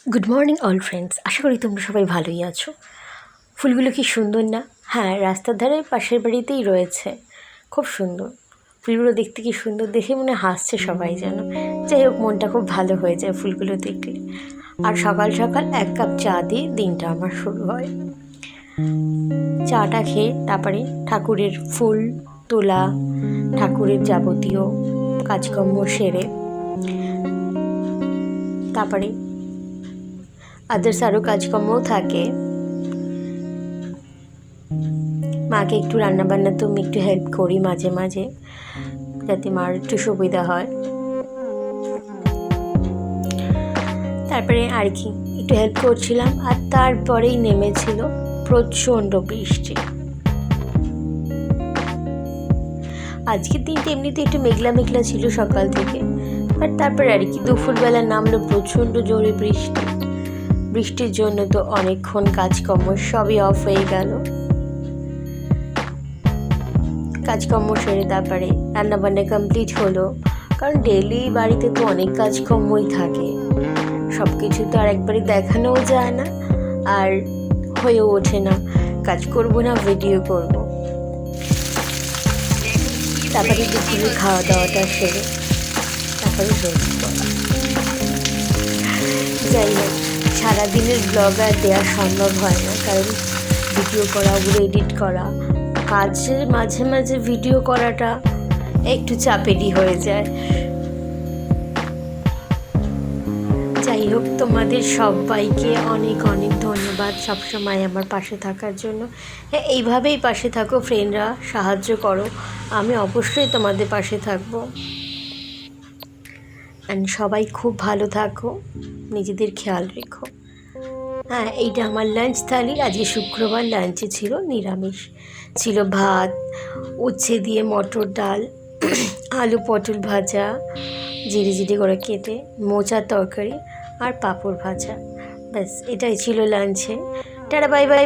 Good morning all friends, আশা করি তোমরা সবাই ভালোই আছো। ফুলগুলো কি সুন্দর না? হ্যাঁ, রাস্তার ধারে পাশের বাড়িতেই রয়েছে, খুব সুন্দর। ফুলগুলো দেখতে কি সুন্দর, দেখে মনে হাসছে সবাই যেন। যাই হোক, মনটা খুব ভালো হয়ে যায় ফুলগুলো দেখলে। আর সকাল সকাল 1 কাপ চা দিয়ে দিনটা আমার শুরু হয়। চাটা খেয়ে তারপরে ঠাকুরের ফুল তোলা, ঠাকুরের যাবতীয় কাজকর্ম সেরে তারপরে আদার্স আরও কাজকর্মও থাকে। মাকে একটু রান্নাবান্নাতেও আমি একটু হেল্প করি মাঝে মাঝে, যাতে মার একটু সুবিধা হয়। তারপরে আর কি একটু হেল্প করছিলাম, আর তারপরেই নেমেছিল প্রচণ্ড বৃষ্টি। আজকের দিনটা এমনিতে একটু মেঘলা মেঘলা ছিল সকাল থেকে, বাট তারপরে আর কি দুপুরবেলা নামলো প্রচণ্ড জোরে বৃষ্টি। বৃষ্টির জন্য তো অনেকক্ষণ কাজকর্ম সবই অফ হয়ে গেল। কাজকর্ম সেরে তারপরে রান্নাবান্না কমপ্লিট হলো, কারণ ডেইলি বাড়িতে তো অনেক কাজকর্মই থাকে, সব কিছু তো আর একবারে দেখানোও যায় না, আর হয়েও ওঠে না কাজ করব না ভিডিও করব। তারপরে দুপুরে খাওয়া দাওয়াটা সেরে তারপরে রেস্ট করা। যাই হোক, সারাদিনের ব্লগ আর দেওয়া সম্ভব হয় না, কারণ ভিডিও করা, ওগুলো এডিট করা, কাজের মাঝে মাঝে ভিডিও করাটা একটু চাপেরই হয়ে যায়। যাই হোক, তোমাদের সবাইকে অনেক অনেক ধন্যবাদ সবসময় আমার পাশে থাকার জন্য। হ্যাঁ, এইভাবেই পাশে থাকো ফ্রেন্ডরা, সাহায্য করো, আমি অবশ্যই তোমাদের পাশে থাকবো। অ্যান্ড সবাই খুব ভালো থাকো, নিজেদের খেয়াল রেখো। হ্যাঁ, এইটা আমার লাঞ্চ থালি। আজকে শুক্রবার, লাঞ্চে ছিল নিরামিষ, ছিল ভাত, উচ্ছে দিয়ে মটর ডাল, আলু পটল ভাজা জিরে জিরে করে কেটে, মোচার তরকারি আর পাঁপড় ভাজা। ব্যাস, এটাই ছিল লাঞ্চে। Tata, bye bye.